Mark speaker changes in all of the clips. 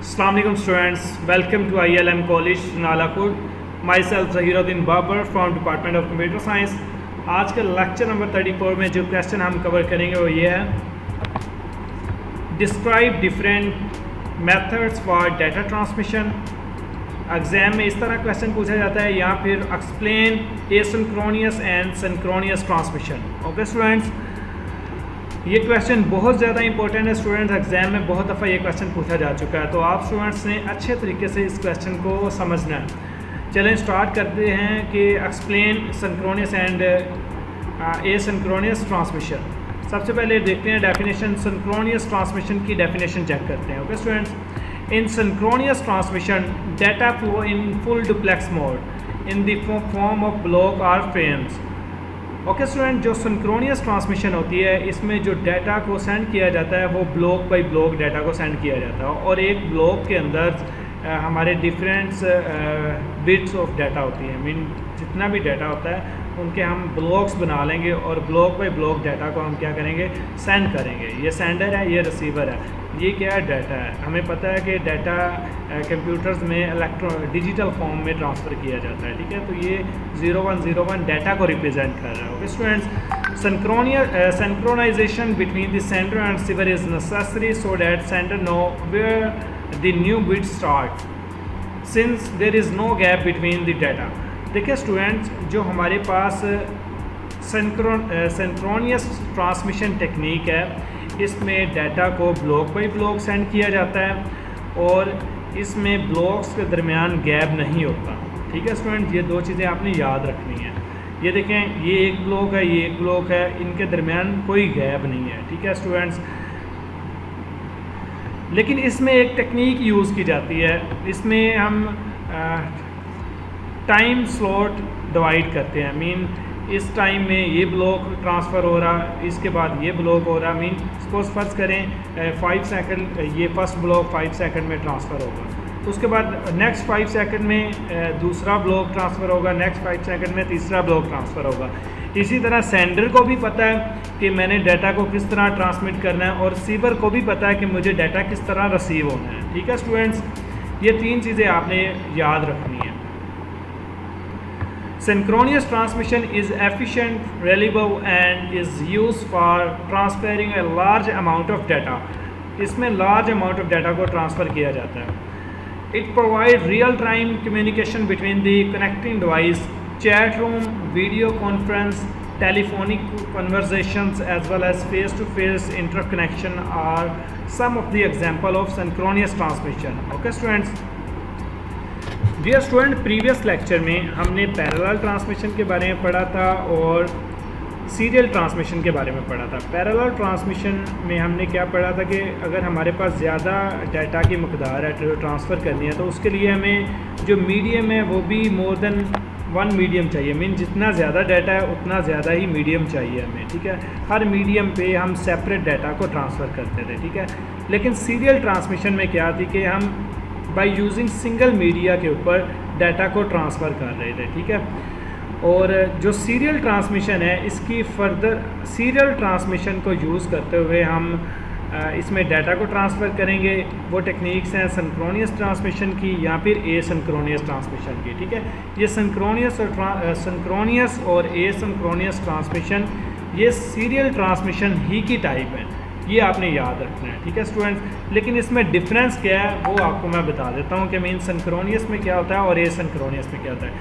Speaker 1: Assalamu alaikum students, welcome to ILM College Nalakot. Myself Zahiruddin Babar from Department of Computer Science. आज का lecture number 34 में जो question हम cover करेंगे वो ये है, describe different methods for data transmission. Exam में इस तरह क्वेश्चन पूछा जाता है या फिर explain asynchronous and synchronous transmission. Okay students, ये क्वेश्चन बहुत ज़्यादा इंपॉर्टेंट है स्टूडेंट्स, एग्जाम में बहुत दफ़ा ये क्वेश्चन पूछा जा चुका है, तो आप स्टूडेंट्स ने अच्छे तरीके से इस क्वेश्चन को समझना है। चलें स्टार्ट करते हैं कि explain synchronous and asynchronous transmission. सबसे पहले देखते हैं डेफिनेशन, सिंक्रोनियस ट्रांसमिशन की डेफिनेशन चेक करते हैं। Okay students, in synchronous transmission data flow in full duplex mode in the form of block और फ्रेम्स। ओके स्टूडेंट, जो सिंक्रोनियस ट्रांसमिशन होती है इसमें जो डाटा को सेंड किया जाता है वो ब्लॉक बाय ब्लॉक डाटा को सेंड किया जाता है और एक ब्लॉक के अंदर हमारे डिफरेंट बिट्स ऑफ डाटा होती है। मीन जितना भी डाटा होता है उनके हम ब्लॉक्स बना लेंगे और ब्लॉक बाय ब्लॉक डाटा को हम क्या करेंगे, सेंड करेंगे। ये सेंडर है, ये रिसीवर है, ये क्या है, डाटा है। हमें पता है कि डाटा कंप्यूटर्स में डिजिटल फॉर्म में ट्रांसफ़र किया जाता है, ठीक है। तो ये 0101 डाटा को रिप्रेजेंट कर रहा है। Okay students, synchronisation between the sender and receiver is necessary so that sender know where the new bit start since there is no gap between the data. देखिए स्टूडेंट्स, जो हमारे पास सिंक्रोनियस ट्रांसमिशन टेक्निक है इसमें data को block bye block send किया जाता है और इसमें ब्लॉक्स के दरमियान गैप नहीं होता, ठीक है स्टूडेंट। ये दो चीज़ें आपने याद रखनी है। ये देखें, ये एक ब्लॉक है, ये एक ब्लॉक है, इनके दरमियान कोई गैप नहीं है, ठीक है स्टूडेंट्स। लेकिन इसमें एक टेक्निक यूज़ की जाती है, इसमें हम टाइम स्लॉट डिवाइड करते हैं। मीन इस टाइम में ये ब्लॉक ट्रांसफ़र हो रहा, इसके बाद ये ब्लॉक हो रहा। मीन सपोज फर्ज करें 5 सेकंड, ये फर्स्ट ब्लॉक 5 सेकंड में ट्रांसफ़र होगा, तो उसके बाद नेक्स्ट 5 सेकंड में दूसरा ब्लॉक ट्रांसफ़र होगा, नेक्स्ट 5 सेकंड में तीसरा ब्लॉक ट्रांसफ़र होगा। इसी तरह सेंडर को भी पता है कि मैंने डाटा को किस तरह ट्रांसमिट करना है और रिसीवर को भी पता है कि मुझे डाटा किस तरह रिसीव होना है, ठीक है स्टूडेंट्स। ये 3 चीज़ें आपने याद रखनी है। Synchronous transmission is efficient, reliable and is used for transferring a large amount of data. इसमें large amount of data को transfer किया जाता है। It provides real-time communication between the connecting device, chat room, video conference, telephonic conversations as well as face-to-face interconnection are some of the example of synchronous transmission. Okay students. Dear student, previous lecture में हमने parallel transmission के बारे में पढ़ा था और serial transmission के बारे में पढ़ा था। पैरेलल ट्रांसमिशन में हमने क्या पढ़ा था कि अगर हमारे पास ज़्यादा डाटा की मकदार है जो ट्रांसफ़र करनी है तो उसके लिए हमें जो मीडियम है वो भी मोर देन 1 मीडियम चाहिए। मीन जितना ज़्यादा डाटा है उतना ज़्यादा ही मीडियम चाहिए हमें, ठीक है। हर मीडियम पे हम सेपरेट डाटा को ट्रांसफ़र करते थे, ठीक है। लेकिन सीरियल ट्रांसमिशन में क्या थी कि हम बाय यूजिंग सिंगल मीडिया के ऊपर डाटा को ट्रांसफ़र कर रहे थे, ठीक है। और जो सीरियल ट्रांसमिशन है इसकी फर्दर सीरियल ट्रांसमिशन को यूज़ करते हुए हम इसमें डाटा को ट्रांसफ़र करेंगे। वो टेक्निक्स हैं सिंक्रोनियस ट्रांसमिशन की या फिर एसिंक्रोनियस ट्रांसमिशन की, ठीक है। ये सिंक्रोनियस और एसिंक्रोनियस ट्रांसमिशन ये सीरियल ट्रांसमिशन ही की टाइप है, ये आपने याद रखना है, ठीक है स्टूडेंट्स। लेकिन इसमें डिफरेंस क्या है वो आपको मैं बता देता हूँ कि मीन सिंक्रोनियस में क्या होता है और एसिंक्रोनियस में क्या होता है।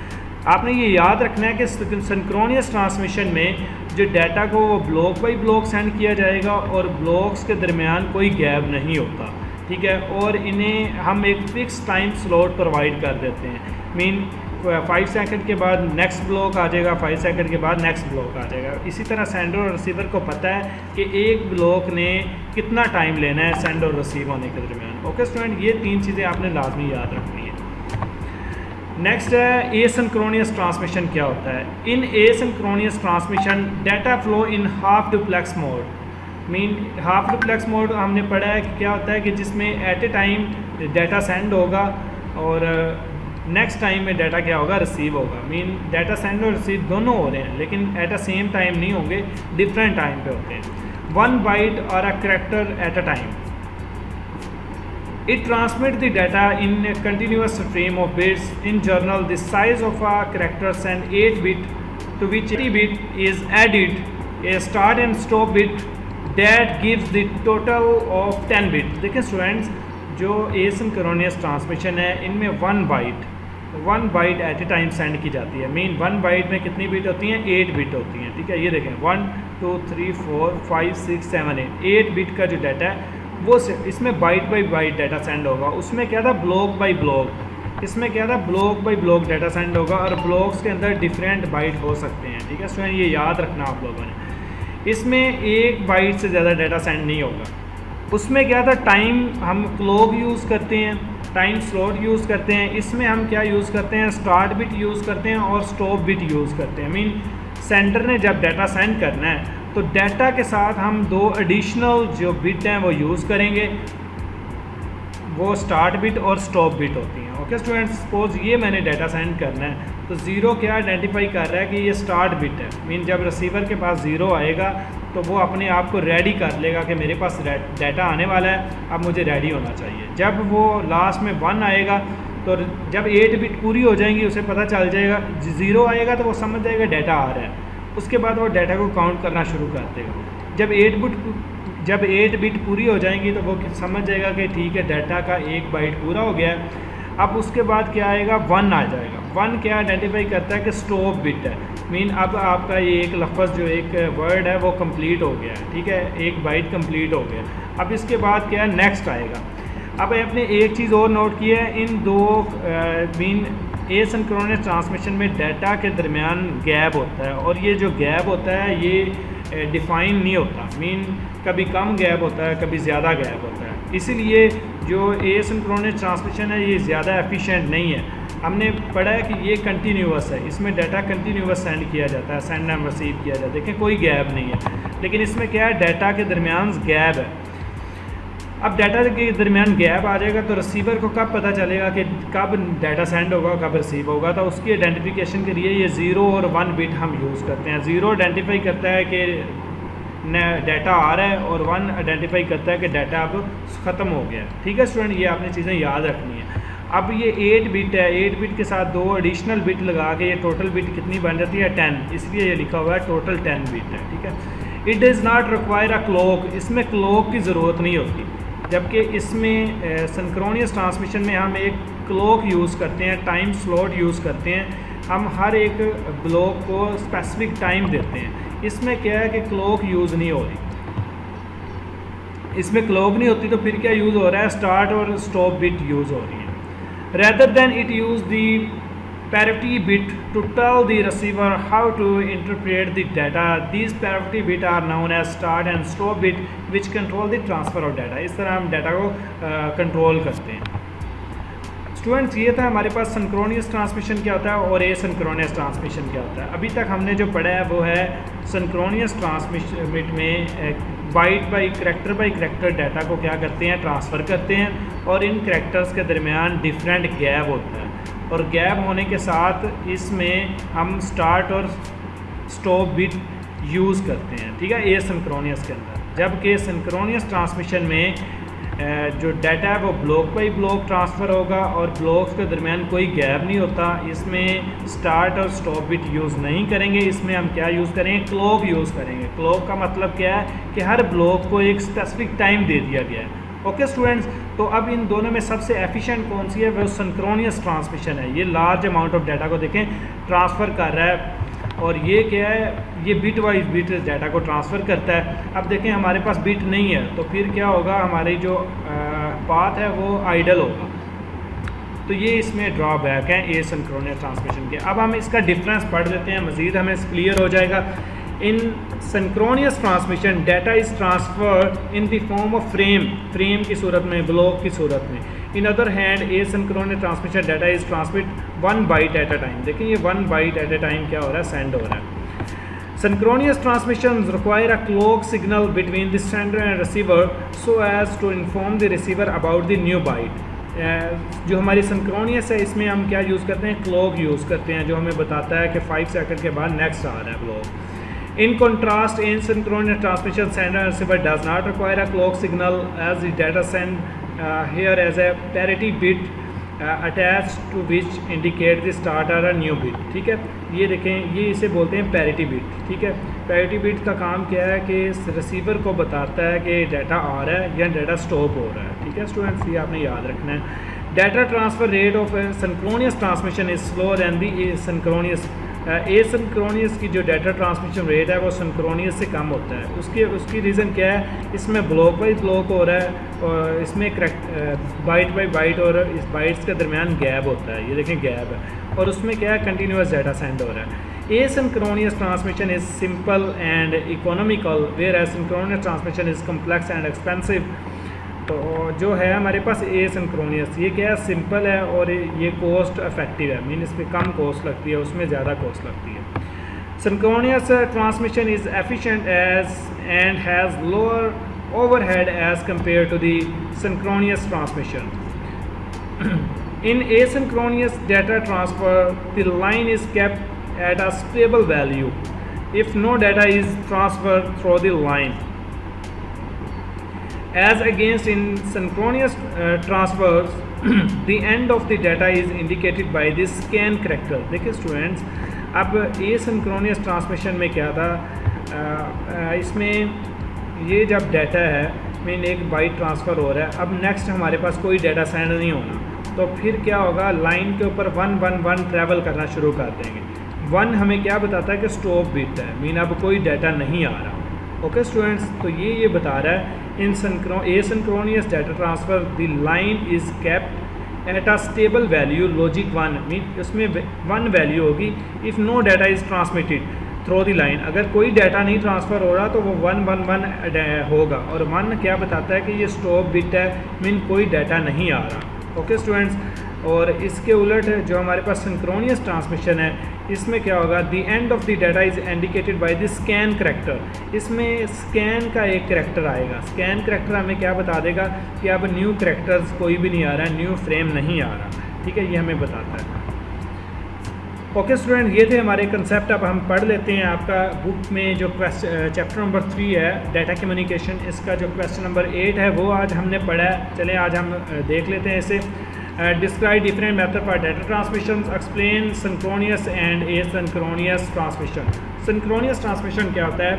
Speaker 1: आपने ये याद रखना है कि सिंक्रोनियस ट्रांसमिशन में जो डाटा को वो ब्लॉक बाय ब्लॉक सेंड किया जाएगा और ब्लॉक्स के दरमियान कोई गैप नहीं होता, ठीक है। और इन्हें हम एक फ़िक्स टाइम स्लॉट प्रोवाइड कर देते हैं। मीन 5 सेकंड के बाद नेक्स्ट ब्लॉक आ जाएगा, 5 सेकंड के बाद नेक्स्ट ब्लॉक आ जाएगा। इसी तरह सेंडर और रिसीवर को पता है कि एक ब्लॉक ने कितना टाइम लेना है सेंड और रिसीव होने के दरमियान। ओके स्टूडेंट, ये 3 चीज़ें आपने लाजमी याद रखनी है। नेक्स्ट है एसिंक्रोनियस ट्रांसमिशन क्या होता है। In asynchronous transmission data flow in half duplex mode. Mean half duplex mode हमने पढ़ा है कि क्या होता है कि जिसमें at a time data send होगा और नेक्स्ट टाइम में डाटा क्या होगा, रिसीव होगा। मीन डाटा सेंड और रिसीव दोनों हो रहे हैं लेकिन एट अ सेम टाइम नहीं होंगे, डिफरेंट टाइम पे होते हैं। 1 बाइट और a character at a time. It transmits the data in a continuous stream of bits. In general, the size of a character send 8 bit to which 80 bit is added a start and stop bit that gives the total of 10 bit. देखें students, जो asynchronous transmission है इनमें 1 byte at a time send की जाती है। Mean 1 bite में कितनी bit होती हैं? 8 बिट होती हैं। ठीक है, ये देखें 1 2 3 4 5 6 7 8 बिट का जो डाटा है वो इसमें byte by byte data send होगा। उसमें क्या था? Block by block. इसमें क्या था? Block by block data send होगा और ब्लॉक्स के अंदर डिफरेंट बाइट हो सकते हैं। ठीक है स्टूडेंट, ये याद रखना आप लोगों ने। इसमें 1 बाइट से ज़्यादा डाटा सेंड नहीं होगा। उसमें क्या था? टाइम हम क्लॉक यूज़ करते हैं, टाइम स्लॉट यूज़ करते हैं। इसमें हम क्या यूज़ करते हैं? स्टार्ट बिट यूज़ करते हैं और स्टॉप बिट यूज़ करते हैं। मीन सेंडर ने जब डाटा सेंड करना है तो डाटा के साथ हम 2 एडिशनल जो बिट हैं वो यूज़ करेंगे, वो स्टार्ट बिट और स्टॉप बिट होती हैं। ओके स्टूडेंट्स, सपोज ये मैंने डाटा सेंड करना है तो ज़ीरो क्या आइडेंटिफाई कर रहा है कि ये स्टार्ट बिट है। मीन जब रिसीवर के पास ज़ीरो आएगा तो वो अपने आप को रेडी कर लेगा कि मेरे पास डाटा आने वाला है, अब मुझे रेडी होना चाहिए। जब वो लास्ट में 1 आएगा तो जब 8 बिट पूरी हो जाएंगी उसे पता चल जाएगा, 0 आएगा तो वो समझ जाएगा डाटा आ रहा है। उसके बाद वो डाटा को काउंट करना शुरू कर देगा। जब 8 बिट पूरी हो जाएंगी तो वो समझ जाएगा कि ठीक है डाटा का 1 बाइट पूरा हो गया है। अब उसके बाद क्या आएगा? 1 आ जाएगा। 1 क्या आइडेंटिफाई करता है कि स्टॉप बिट है। मीन अब आपका ये एक लफ्ज़ जो एक वर्ड है वो कंप्लीट हो गया है। ठीक है, 1 बाइट कंप्लीट हो गया। अब इसके बाद क्या है? नेक्स्ट आएगा। अब आपने एक चीज़ और नोट की है, इन दो मीन एसिंक्रोनस ट्रांसमिशन में डाटा के दरमियान गैप होता है और ये जो गैप होता है ये डिफ़ाइन नहीं होता। मीन कभी कम गैप होता है, कभी ज़्यादा गैप होता है। इसीलिए जो एसिंक्रोनस ट्रांसमिशन है ये ज़्यादा एफिशिएंट नहीं है। हमने पढ़ा है कि ये कंटिन्यूअस है, इसमें डाटा कंटिन्यूअस सेंड किया जाता है, सेंड एंड रिसीव किया जाता है। देखें कोई गैप नहीं है, लेकिन इसमें क्या है? डाटा के दरमियान गैप है। अब डाटा के दरमियान गैप आ जाएगा तो रिसीवर को कब पता चलेगा कि कब डाटा सेंड होगा, कब रिसीव होगा? तो उसकी आइडेंटिफिकेशन के लिए ये 0 और 1 बिट हम यूज़ करते हैं। 0 आइडेंटिफाई करता है कि डाटा आ रहा है और 1 आइडेंटिफाई करता है कि डाटा अब ख़त्म हो गया है। ठीक है स्टूडेंट, ये आपने चीज़ें याद रखनी है। अब ये 8 बिट है, 8 बिट के साथ 2 एडिशनल बिट लगा के ये टोटल बिट कितनी बन जाती है? 10। इसलिए ये लिखा हुआ है टोटल 10 बिट है। ठीक है, it does not require a clock. इसमें क्लॉक की ज़रूरत नहीं होती, जबकि इसमें सिंक्रोनियस ट्रांसमिशन में हम एक क्लॉक यूज़ करते हैं, टाइम स्लॉट यूज़ करते हैं। हम हर एक ब्लॉक को स्पेसिफिक टाइम देते हैं। इसमें क्या है कि क्लॉक यूज़ नहीं हो रही। इसमें क्लॉक नहीं होती तो फिर क्या यूज़ हो रहा है? स्टार्ट और स्टॉप बिट यूज़ हो रही है। Rather than it use the parity bit to tell the receiver how to interpret the data. These parity bit are known as start and stop bit which control the transfer of data. इस तरह हम data को control करते हैं। Students, ये था हमारे पास synchronous transmission क्या होता है और एसिंक्रोनियस ट्रांसमिशन क्या होता है। अभी तक हमने जो पढ़ा है वो है सिंक्रोनियस ट्रांसमिशन में बाइट बाई करैक्टर डाटा को क्या करते हैं? ट्रांसफ़र करते हैं और इन करैक्टर्स के दरमियान डिफरेंट गैप होता है और गैप होने के साथ इसमें हम स्टार्ट और स्टॉप बिट यूज़ करते हैं। ठीक है, एसिंक्रोनियस के अंदर। जबकि सिंक्रोनियस ट्रांसमिशन में जो डाटा है वो ब्लॉक बाई ब्लॉक ट्रांसफ़र होगा और ब्लॉक्स के दरमियान कोई गैप नहीं होता। इसमें स्टार्ट और स्टॉप बिट यूज़ नहीं करेंगे। इसमें हम क्या यूज़ करेंगे? क्लॉक यूज़ करेंगे। क्लॉक का मतलब क्या है कि हर ब्लॉक को एक स्पेसिफिक टाइम दे दिया गया है। ओके स्टूडेंट्स, तो अब इन दोनों में सबसे एफिशिएंट कौन सी है? वो सिंक्रोनियस ट्रांसमिशन है। ये लार्ज अमाउंट ऑफ डाटा को देखें ट्रांसफ़र कर रहा है और ये क्या है? ये बिट वाइज बिट डाटा को ट्रांसफ़र करता है। अब देखें हमारे पास बिट नहीं है तो फिर क्या होगा? हमारी जो पाथ है वो आइडल होगा। तो ये इसमें ड्रॉबैक है एसिंक्रोनस ट्रांसमिशन के। अब हम इसका डिफरेंस पढ़ लेते हैं, मज़ीद हमें क्लियर हो जाएगा। In synchronous transmission data is transferred in the form of frame की सूरत में, ब्लॉक की सूरत में। In other hand asynchronous transmission data is transmit 1 byte at a time. देखिए ये 1 बाइट एट अ टाइम क्या हो रहा है? सेंड हो रहा है। Synchronous transmissions require a clock signal between the sender and receiver so as to inform the receiver about the new byte. जो हमारी सिंक्रोनियस है इसमें हम क्या यूज़ करते हैं? क्लॉक यूज़ करते हैं, जो हमें बताता है कि 5 सेकंड के बाद नेक्स्ट आ रहा है block. In contrast, in synchronous transmission, sender and receiver does not require a clock signal as the data sent here as a parity bit attached to which indicate the start or a new bit। ठीक है, ये देखें, ये इसे बोलते हैं parity bit. ठीक है, पैरिटी बिट का काम क्या है कि रिसीवर को बताता है कि डाटा आ रहा है या डाटा स्टॉप हो रहा है। ठीक है स्टूडेंट्स, ये आपने याद रखना है। Data transfer rate of synchronous transmission is slower and the synchronous. Asynchronous की जो डाटा ट्रांसमिशन रेट है वो सिंक्रोनियस से कम होता है। उसकी रीज़न क्या है, इसमें ब्लॉक बाई ब्लॉक हो रहा है और इसमें बाइट बाई बाइट और इस बाइट्स के दरमियान गैप होता है। ये देखें गैप है, और उसमें क्या है, कंटिन्यूस डाटा सेंड हो रहा है। Asynchronous transmission is simple and economical whereas synchronous transmission is complex and expensive. तो जो है हमारे पास एसिंक्रोनियस, ये क्या है, सिंपल है और ये कॉस्ट इफेक्टिव है, मीन इस पर कम कॉस्ट लगती है, उसमें ज़्यादा कॉस्ट लगती है। Synchronous transmission is efficient as and has lower overhead as compare to the synchronous transmission. In asynchronous data transfer, the line is kept at a stable value if no data is transferred through the line. As against in synchronous transfers, the end of the data is indicated by the scan character। देखिए students, अब asynchronous transmission में क्या था, इसमें ये जब data है, mean एक बाइट ट्रांसफ़र हो रहा है, अब नेक्स्ट हमारे पास कोई डाटा सेंड नहीं होना, तो फिर क्या होगा, लाइन के ऊपर 1 1 1 ट्रैवल करना शुरू कर देंगे। 1 हमें क्या बताता है कि स्टॉप बिट है, मीन अब कोई डाटा नहीं आ रहा। ओके स्टूडेंट्स, तो ये बता रहा है in asynchronous data transfer the line is kept at a stable value logic 1, mean उसमें 1 वैल्यू होगी if no data is transmitted through the line. अगर कोई डाटा नहीं ट्रांसफ़र हो रहा तो वो 1 1 1 होगा, और 1 क्या बताता है कि ये स्टॉप बिट है, मीन कोई डाटा नहीं आ रहा। ओके स्टूडेंट्स, और इसके उलट जो हमारे पास सिंक्रोनियस ट्रांसमिशन है, इसमें क्या होगा, the end of the data is indicated by the scan character. इसमें स्कैन का एक करैक्टर आएगा, स्कैन करैक्टर हमें क्या बता देगा कि अब न्यू करैक्टर्स कोई भी नहीं आ रहा है, न्यू फ्रेम नहीं आ रहा। ठीक है, ये हमें बताता है। ओके स्टूडेंट, ये थे हमारे कंसेप्ट। अब हम पढ़ लेते हैं आपका बुक में जो चैप्टर नंबर 3 है डाटा कम्युनिकेशन, इसका जो क्वेश्चन नंबर 8 है वो आज हमने पढ़ा है। चलें आज हम देख लेते हैं इसे। Describe different method for data transmission, explain synchronous and asynchronous transmission. Synchronous transmission क्या होता है?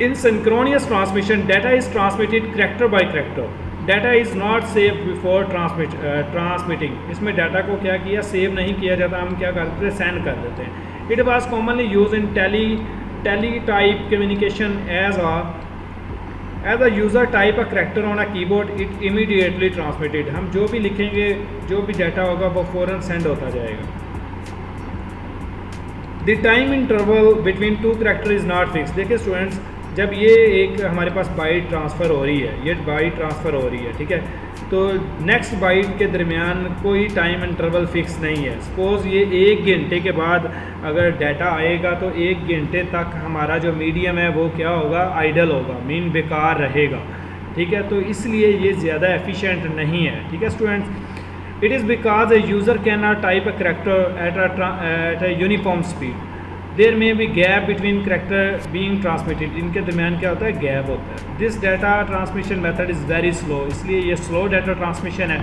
Speaker 1: In synchronous transmission data is transmitted character by character. Data is not save before transmitting. इसमें डाटा को क्या किया, सेव नहीं किया जाता, हम क्या करते हैं, सेंड कर देते हैं। It was commonly use in teletype communication as a user type a character on a keyboard, it immediately transmitted. हम जो भी लिखेंगे, जो भी डाटा होगा वो फ़ौरन सेंड होता जाएगा। The time interval between 2 character is not fix. देखिए स्टूडेंट्स, जब ये एक हमारे पास बाइट ट्रांसफ़र हो रही है, ये बाइट ट्रांसफ़र हो रही है, ठीक है, तो नेक्स्ट बाइट के दरमियान कोई टाइम इंटरवल फिक्स नहीं है। सपोज़ ये 1 घंटे के बाद अगर डाटा आएगा तो 1 घंटे तक हमारा जो मीडियम है वो क्या होगा, आइडल होगा, मीन बेकार रहेगा। ठीक है, तो इसलिए ये ज़्यादा एफिशिएंट नहीं है। ठीक है students, it is because a user can not type a character at a uniform speed. There में भी gap between character being transmitted. इनके दरमियान क्या होता है, गैप होता है। This data transmission method is very slow, इसलिए ये स्लो डाटा ट्रांसमिशन है।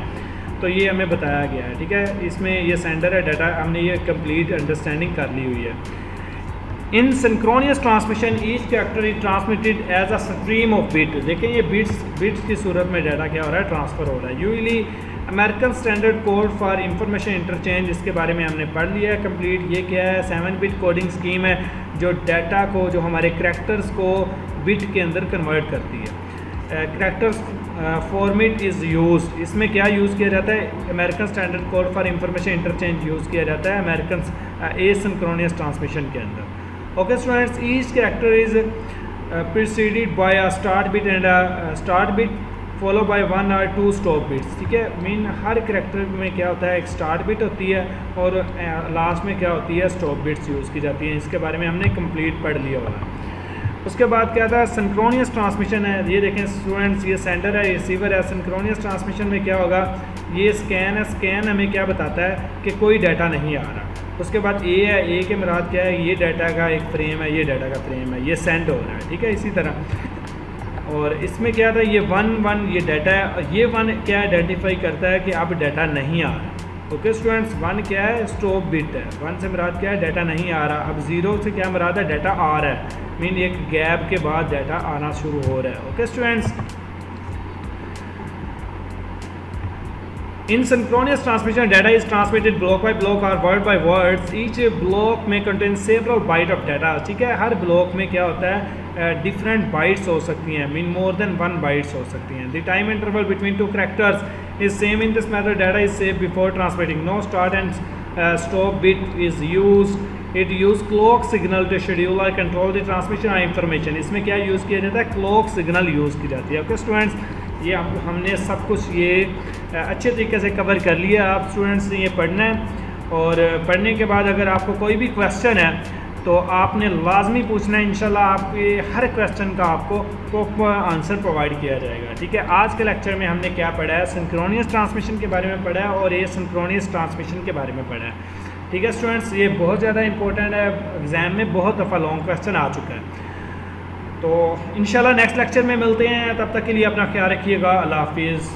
Speaker 1: तो ये हमें बताया गया है। ठीक है, इसमें ये सेंडर है डाटा, हमने ये कंप्लीट अंडरस्टैंडिंग कर ली हुई है। In synchronous transmission each character is transmitted as a stream of bit. देखें ये बिट्स की सूरत में डाटा क्या हो रहा है, ट्रांसफ़र हो रहा है। Usually American standard code for information interchange, इसके बारे में हमने पढ़ लिया है कंप्लीट। ये क्या है, 7 बिट कोडिंग स्कीम है जो डाटा को, जो हमारे करैक्टर्स को बिट के अंदर कन्वर्ट करती है। करैक्टर्स फॉर्मेट इज़ यूज, इसमें क्या यूज़ किया जाता है, American standard code for information interchange use किया जाता है अमेरिकन एसिंक्रोनियस ट्रांसमिशन के अंदर। Okay students, each character is preceded by a start bit and a start bit follow by 1 or 2 stop bits. ठीक है, मीन हर करैक्टर में क्या होता है, एक स्टार्ट बिट होती है और लास्ट में क्या होती है, स्टॉप बिट्स यूज़ की जाती हैं। इसके बारे में हमने कंप्लीट पढ़ लिया हुआ है। उसके बाद क्या था, सिंक्रोनियस ट्रांसमिशन है। ये देखें स्टूडेंट्स, ये सेंडर है, रिसीवर है। सिंक्रोनियस ट्रांसमिशन में क्या होगा, ये स्कैन है। स्कैन हमें क्या बताता है कि कोई डाटा नहीं आ रहा। उसके बाद ए है, ए के मुराद क्या है, ये डाटा का एक फ्रेम है, ये डाटा का फ्रेम है, ये सेंड हो रहा है। ठीक है, इसी तरह और इसमें क्या था, ये 1 ये डाटा है, ये 1 क्या आइडेंटिफाई करता है कि अब डाटा नहीं आ रहा। ओके स्टूडेंट्स, 1 क्या है, स्टॉप बिट है। 1 से मुराद क्या है, डाटा नहीं आ रहा। अब 0 से क्या मुराद है, डाटा आ रहा है, मीन एक गैप के बाद डाटा आना शुरू हो रहा है। Okay students, in synchronous transmission data is transmitted block by block or word by words. Each block may contain several byte of data। ठीक है, हर ब्लॉक में क्या होता है, डिफरेंट बाइट्स हो सकती हैं, मीन मोर देन 1 बाइट्स हो सकती हैं। The time interval between 2 characters is same in this method. Data is save before transmitting. No start and stop bit is use. It use clock signal to schedule और control the transmission of information. इसमें क्या use किया जाता है, clock signal use की जाती है। Okay students, ये हमने सब कुछ ये अच्छे तरीके से कवर कर लिया। आप स्टूडेंट्स ने ये पढ़ना है और पढ़ने के बाद अगर आपको कोई भी क्वेश्चन है तो आपने लाजमी पूछना है। इंशाल्लाह आपके हर क्वेश्चन का आपको प्रॉपर आंसर प्रोवाइड किया जाएगा। ठीक है, आज के लेक्चर में हमने क्या पढ़ा है, सिंक्रोनियस ट्रांसमिशन के बारे में पढ़ा है और ये सिंक्रोनियस ट्रांसमिशन के बारे में पढ़ा है। ठीक है स्टूडेंट्स, ये बहुत ज़्यादा इंपॉर्टेंट है, एग्ज़ाम में बहुत दफ़ा लॉन्ग क्वेश्चन आ चुका है। तो इंशाल्लाह नेक्स्ट लेक्चर में मिलते हैं, तब तक के लिए अपना ख्याल रखिएगा। अल्लाह हाफिज़।